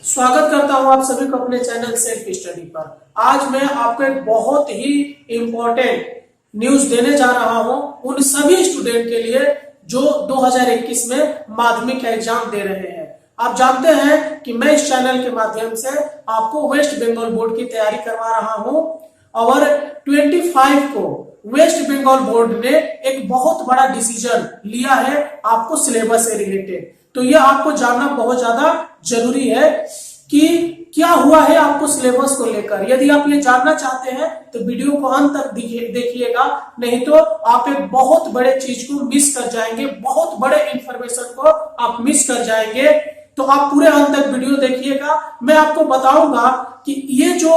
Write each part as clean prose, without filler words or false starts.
स्वागत करता हूं आप सभी को अपने चैनल सेल्फ स्टडी पर। आज मैं आपको एक बहुत ही इम्पोर्टेंट न्यूज देने जा रहा हूं उन सभी स्टूडेंट के लिए जो 2021 में माध्यमिक का एग्जाम दे रहे हैं। आप जानते हैं कि मैं इस चैनल के माध्यम से आपको वेस्ट बंगाल बोर्ड की तैयारी करवा रहा हूं और 25 को वेस्ट बंगाल बोर्ड ने एक बहुत बड़ा डिसीजन लिया है आपको सिलेबस से रिलेटेड। तो यह आपको जानना बहुत ज्यादा जरूरी है कि क्या हुआ है आपको सिलेबस को लेकर। यदि आप ये जानना चाहते हैं तो वीडियो को अंत तक देखिएगा, नहीं तो आप एक बहुत बड़े चीज को मिस कर जाएंगे, बहुत बड़े इंफॉर्मेशन को आप मिस कर जाएंगे। तो आप पूरे अंत तक वीडियो देखिएगा। मैं आपको बताऊंगा कि ये जो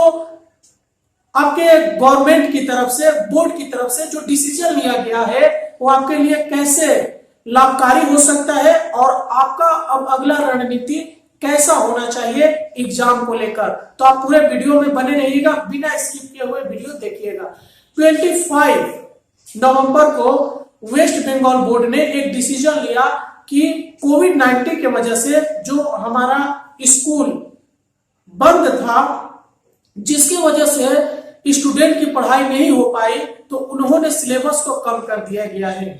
आपके गवर्नमेंट की तरफ से, बोर्ड की तरफ से जो डिसीजन लिया गया है वो आपके लिए कैसे लाभकारी हो सकता है और आपका अब अगला रणनीति कैसा होना चाहिए एग्जाम को लेकर। तो आप पूरे वीडियो में बने रहिएगा, बिना स्किप किए हुए वीडियो देखिएगा। 25 नवंबर को वेस्ट बंगाल बोर्ड ने एक डिसीजन लिया कि कोविड-19 की वजह से जो हमारा स्कूल बंद था, जिसकी वजह से स्टूडेंट की पढ़ाई नहीं हो पाई, तो उन्होंने सिलेबस को कम कर दिया गया है।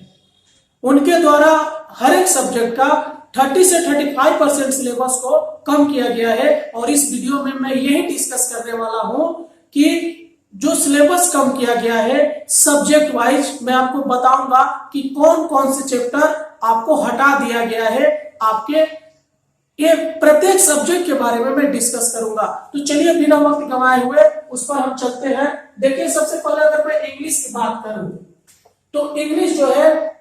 उनके द्वारा हर एक सब्जेक्ट का 30 से 35% सिलेबस को कम किया गया है और इस वीडियो में मैं यही डिस्कस करने वाला हूं कि जो सिलेबस कम किया गया है सब्जेक्ट वाइज मैं आपको बताऊंगा कि कौन कौन से चैप्टर आपको हटा दिया गया है। आपके ये प्रत्येक सब्जेक्ट के बारे में मैं डिस्कस करूंगा। तो चलिए बिना वक्त गंवाए हुए उस पर हम चलते हैं। देखिए, सबसे पहले अगर मैं इंग्लिश की बात करूं तो इंग्लिश जो है,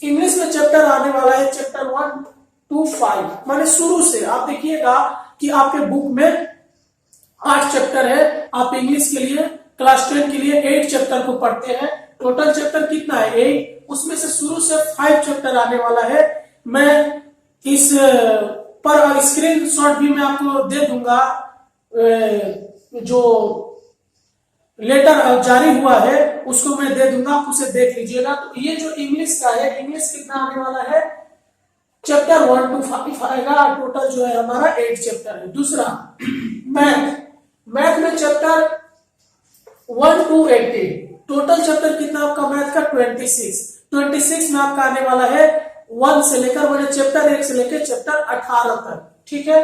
इंग्लिश में चैप्टर आने वाला है चैप्टर 1 to 5, माने शुरू से। आप देखिएगा कि आपके बुक में 8 चैप्टर है। आप इंग्लिश के लिए क्लास 10 के लिए 8 चैप्टर को पढ़ते हैं। टोटल चैप्टर कितना है? 8। उसमें से शुरू से 5 चैप्टर आने वाला है। मैं इस पर स्क्रीन शॉट भी मैं आपको दे दूंगा, जो लेटर जारी हुआ है उसको मैं दे दूंगा, आप उसे देख लीजिएगा। तो ये जो इंग्लिश का है, इंग्लिश कितना आने वाला है? चैप्टर 1 to 5 आएगा। टोटल जो है हमारा 8 चैप्टर है। दूसरा मैथ में चैप्टर 1 to 18, टोटल चैप्टर कितना आपका मैथ का? 26 में आपका आने वाला है 1 से लेकर, मैंने चैप्टर 1 से लेकर चैप्टर 18 तक, ठीक है।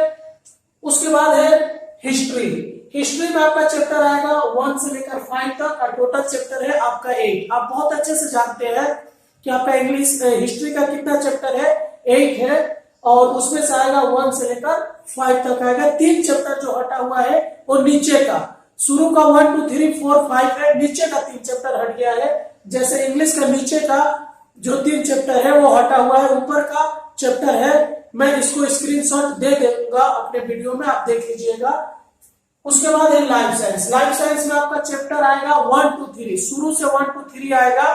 उसके बाद है हिस्ट्री में आपका चैप्टर आएगा 1 से लेकर 5 तक और टोटल चैप्टर है आपका 8। आप बहुत अच्छे से जानते हैं कि आपका इंग्लिश हिस्ट्री का कितना चैप्टर है? 8 है और उसमें से आएगा 1 से लेकर 5 तक आएगा। 3 चैप्टर जो हटा हुआ है वो नीचे का, शुरू का 1 2 3 4 5 है, नीचे का 3 चैप्टर हट गया है। जैसे इंग्लिश का नीचे का जो 3 चैप्टर है वो हटा हुआ है, ऊपर का चैप्टर है। मैं इसको स्क्रीनशॉट दे दूंगा अपने वीडियो में, आप देख लीजिएगा। उसके बाद है लाइफ साइंस में आपका चैप्टर आएगा 1 to 3, शुरू से 1 to 3 आएगा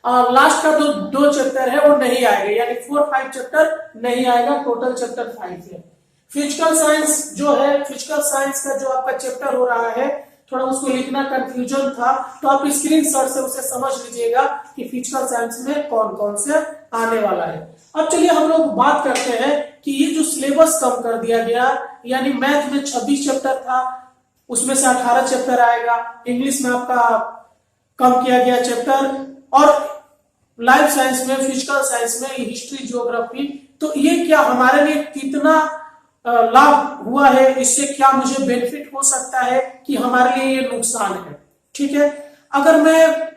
और लास्ट का दो चैप्टर है वो नहीं आएगा, यानी 4-5 चैप्टर नहीं आएगा। टोटल चैप्टर 5 है। फिजिकल साइंस जो है, फिजिकल साइंस का जो आपका चैप्टर हो रहा है, थोड़ा उसको लिखना कंफ्यूजन था, तो आप स्क्रीनशॉट से उसे समझ लीजिएगा कि फिजिकल साइंस में कौन कौन से आने वाला है। अब चलिए हम लोग बात करते हैं कि ये जो सिलेबस कम कर दिया गया, यानी मैथ में 26 चैप्टर था, उसमें से 18 चैप्टर आएगा। इंग्लिश में आपका कम किया गया चैप्टर, और लाइफ साइंस में, फिजिकल साइंस में हिस्ट्री, ज्योग्राफी। तो ये क्या हमारे लिए कितना लाभ हुआ है, इससे क्या मुझे बेनिफिट हो सकता है कि हमारे लिए ये नुकसान है, ठीक है। अगर मैं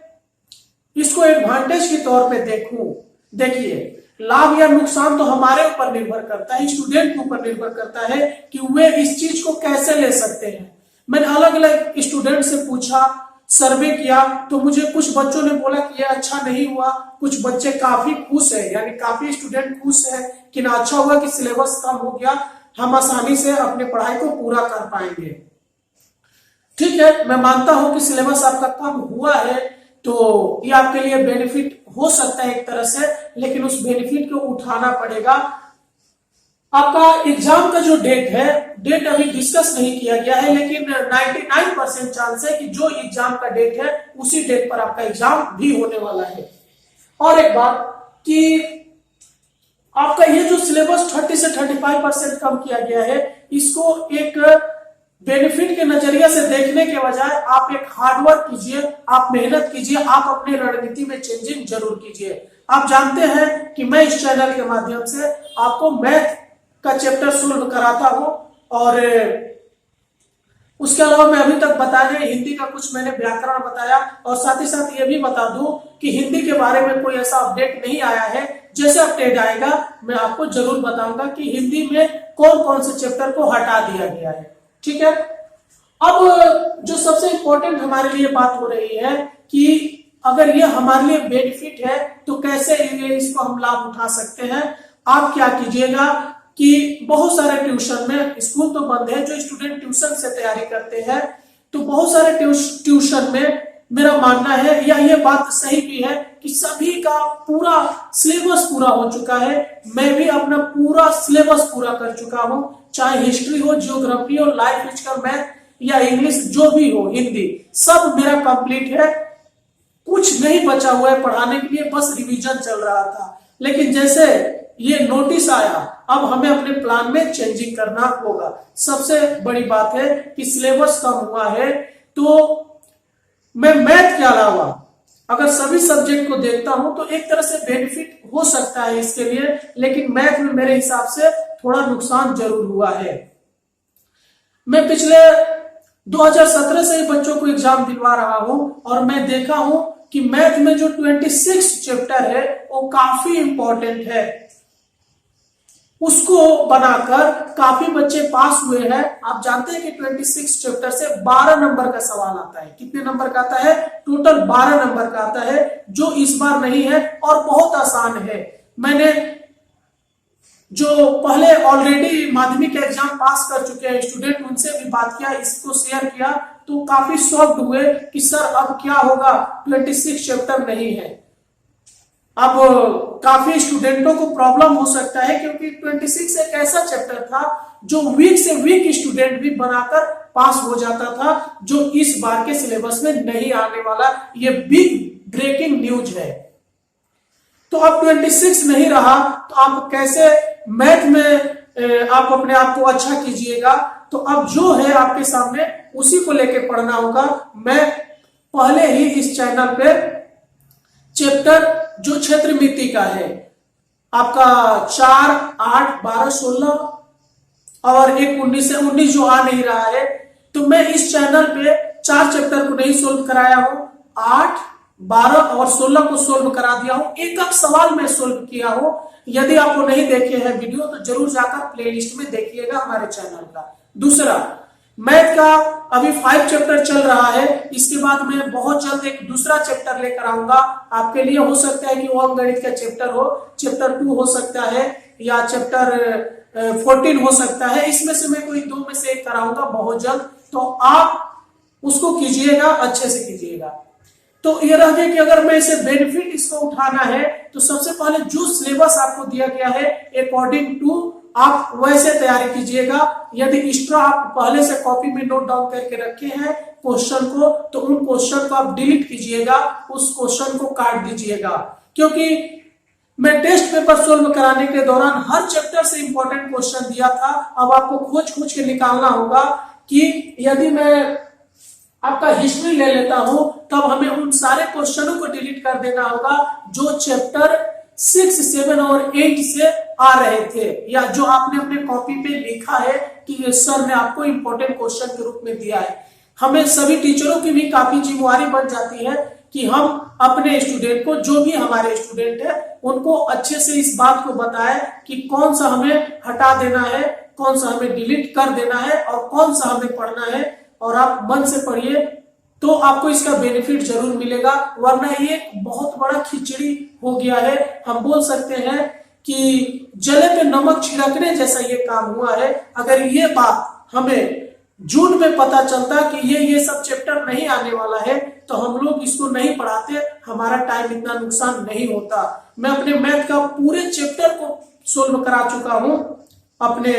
इसको एडवांटेज के तौर पे देखूं, देखिए लाभ या नुकसान तो हमारे ऊपर निर्भर करता है, स्टूडेंट के ऊपर निर्भर करता है कि वे इस चीज को कैसे ले सकते हैं। मैंने अलग अलग स्टूडेंट से पूछा, सर्वे किया, तो मुझे कुछ बच्चों ने बोला कि ये अच्छा नहीं हुआ, कुछ बच्चे काफी खुश है, यानी काफी स्टूडेंट खुश है कि ना अच्छा हुआ कि सिलेबस कम हो गया, हम आसानी से अपने पढ़ाई को पूरा कर पाएंगे। ठीक है, मैं मानता हूं कि सिलेबस आपका कम हुआ है तो ये आपके लिए बेनिफिट हो सकता है एक तरह से, लेकिन उस बेनिफिट को उठाना पड़ेगा। आपका एग्जाम का जो डेट है, डेट अभी डिस्कस नहीं किया गया है, लेकिन 99% चांस है कि जो एग्जाम का डेट है उसी डेट पर आपका एग्जाम भी होने वाला है। और एक बात कि आपका ये जो सिलेबस 30 से 35% कम किया गया है, इसको एक बेनिफिट के नजरिए से देखने के बजाय आप एक हार्डवर्क कीजिए, आप मेहनत कीजिए, आप अपनी रणनीति में चेंजिंग जरूर कीजिए। आप जानते हैं कि मैं इस चैनल के माध्यम से आपको मैथ का चैप्टर सोल्व कराता हूं, और उसके अलावा मैं अभी तक बताने हिंदी का कुछ मैंने व्याकरण बताया, और साथ ही साथ ये भी बता दूं कि हिंदी के बारे में कोई ऐसा अपडेट नहीं आया है। जैसे अपडेट आएगा मैं आपको जरूर बताऊंगा कि हिंदी में कौन कौन से चैप्टर को हटा दिया गया है। ठीक है, अब जो सबसे इंपॉर्टेंट हमारे लिए बात हो रही है कि अगर ये हमारे लिए बेनिफिट है तो कैसे इसको हम लाभ उठा सकते हैं। आप क्या कीजिएगा कि बहुत सारे ट्यूशन में, स्कूल तो बंद है, जो स्टूडेंट ट्यूशन से तैयारी करते हैं, तो बहुत सारे ट्यूशन में मेरा मानना है, या ये बात सही भी है, कि सभी का पूरा सिलेबस पूरा हो चुका है। मैं भी अपना पूरा सिलेबस पूरा कर चुका हूं, चाहे हिस्ट्री हो, ज्योग्राफी हो, लाइफ, फिजिकल, मैथ या इंग्लिश, जो भी हो, हिंदी, सब मेरा कंप्लीट है। कुछ नहीं बचा हुआ है पढ़ाने के लिए, बस रिवीजन चल रहा था। लेकिन जैसे ये नोटिस आया, अब हमें अपने प्लान में चेंजिंग करना होगा। सबसे बड़ी बात है कि सिलेबस कम हुआ है, तो मैं मैथ के अलावा अगर सभी सब्जेक्ट को देखता हूं तो एक तरह से बेनिफिट हो सकता है इसके लिए, लेकिन मैथ में मेरे हिसाब से थोड़ा नुकसान जरूर हुआ है। मैं पिछले 2017 से ही बच्चों को एग्जाम दिलवा रहा हूं, और मैं देखा हूं कि मैथ में जो 26 चैप्टर है वो काफी इंपॉर्टेंट है। उसको बनाकर काफी बच्चे पास हुए हैं। आप जानते हैं कि 26 चैप्टर से 12 नंबर का सवाल आता है। कितने नंबर का आता है? टोटल 12 नंबर का आता है, जो इस बार नहीं है और बहुत आसान है। मैंने जो पहले ऑलरेडी माध्यमिक एग्जाम पास कर चुके हैं स्टूडेंट, उनसे भी बात किया, इसको शेयर किया, तो काफी शॉक्ड हुए कि सर अब क्या होगा, 26 चैप्टर नहीं है। अब काफी स्टूडेंटों को प्रॉब्लम हो सकता है, क्योंकि 26 एक ऐसा चैप्टर था जो वीक से वीक स्टूडेंट भी बनाकर पास हो जाता था, जो इस बार के सिलेबस में नहीं आने वाला। ये बिग ब्रेकिंग न्यूज है। तो अब 26 नहीं रहा तो आप कैसे मैथ में आप अपने आप को अच्छा कीजिएगा। तो अब जो है आपके सामने उसी को लेके पढ़ना होगा। मैं पहले ही इस चैनल पे चैप्टर जो क्षेत्र मिति का है आपका 4, 8, 12, 16 और एक 19 जो आ नहीं रहा है, तो मैं इस चैनल पे 4 चैप्टर को नहीं सोल्व कराया हूं, 8, 12 और 16 को सोल्व करा दिया हूं। एक एक सवाल मैं सोल्व किया हूं। यदि आपको नहीं देखे हैं वीडियो तो जरूर जाकर प्लेलिस्ट में देखिएगा हमारे चैनल का। दूसरा, मैथ का अभी 5 चैप्टर चल रहा है। इसके बाद मैं बहुत जल्द एक दूसरा चैप्टर लेकर आऊंगा आपके लिए। हो सकता है कि वो अंकगणित का चैप्टर हो, चैप्टर 2 हो सकता है, या चैप्टर 14 हो सकता है। इसमें से मैं कोई 2 में से एक कराऊंगा बहुत जल्द, तो आप उसको कीजिएगा, अच्छे से कीजिएगा। तो ये रह गया कि अगर मैं इसे बेनिफिट इसको उठाना है तो सबसे पहले जो सिलेबस आपको दिया गया है अकॉर्डिंग टू आप वैसे तैयारी कीजिएगा। यदि एक्स्ट्रा आप पहले से कॉपी में नोट डाउन करके रखे हैं क्वेश्चन को, तो उन क्वेश्चन को आप डिलीट कीजिएगा, उस क्वेश्चन को काट दीजिएगा। क्योंकि मैं टेस्ट पेपर सोल्व कराने के दौरान हर चैप्टर से इंपॉर्टेंट क्वेश्चन दिया था। अब आपको खोज के निकालना होगा कि यदि मैं आपका हिस्ट्री ले लेता हूं, तब हमें उन सारे क्वेश्चनों को डिलीट कर देना होगा जो चैप्टर 6, 7 और 8 से आ रहे थे, या जो आपने अपने कॉपी पे लिखा है कि सर ने आपको इंपॉर्टेंट क्वेश्चन के रूप में दिया है। हमें सभी टीचरों की भी काफी जिम्मेवारी बन जाती है कि हम अपने स्टूडेंट को, जो भी हमारे स्टूडेंट है, उनको अच्छे से इस बात को बताएं कि कौन सा हमें हटा देना है, कौन सा हमें डिलीट कर देना है और कौन सा हमें पढ़ना है। और आप मन से पढ़िए तो आपको इसका बेनिफिट जरूर मिलेगा, वरना ये बहुत बड़ा खिचड़ी हो गया है। हम बोल सकते हैं कि जले पे नमक छिड़कने जैसा ये काम हुआ है। अगर ये बात हमें जून में पता चलता कि ये सब चैप्टर नहीं आने वाला है, तो हम लोग इसको नहीं पढ़ाते, हमारा टाइम इतना नुकसान नहीं होता। मैं अपने मैथ का पूरे चैप्टर को सोल्व करा चुका हूं अपने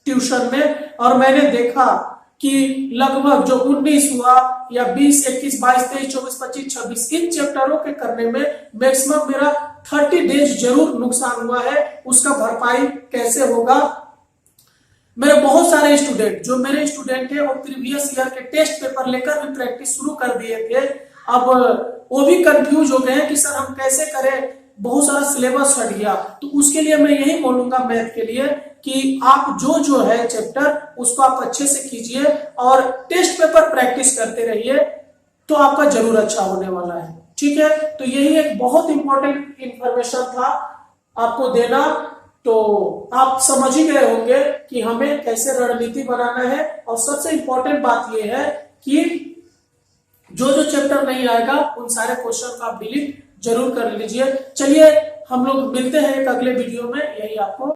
ट्यूशन में, और मैंने देखा कि लगभग जो 19 हुआ या 20, 21, 22, 23, 24, 25, 26 इन चैप्टरों के करने में मैक्सिमम मेरा 30 डेज जरूर नुकसान हुआ है, उसका भरपाई कैसे होगा। मेरे बहुत सारे स्टूडेंट जो मेरे स्टूडेंट थे और प्रीवियस ईयर के टेस्ट पेपर लेकर भी प्रैक्टिस शुरू कर दिए थे, अब वो भी कंफ्यूज हो गए हैं कि सर हम कैसे करें, बहुत सारा सिलेबस हट गया। तो उसके लिए मैं यही बोलूंगा मैथ के लिए कि आप जो है चैप्टर उसको आप अच्छे से कीजिए और टेस्ट पेपर प्रैक्टिस करते रहिए, तो आपका जरूर अच्छा होने वाला है। ठीक है, तो यही एक बहुत इंपॉर्टेंट इंफॉर्मेशन था आपको देना। तो आप समझ ही गए होंगे कि हमें कैसे रणनीति बनाना है। और सबसे इंपॉर्टेंट बात यह है कि जो चैप्टर नहीं आएगा उन सारे क्वेश्चन का आप डिलीट जरूर कर लीजिए। चलिए हम लोग मिलते हैं एक अगले वीडियो में, यही आपको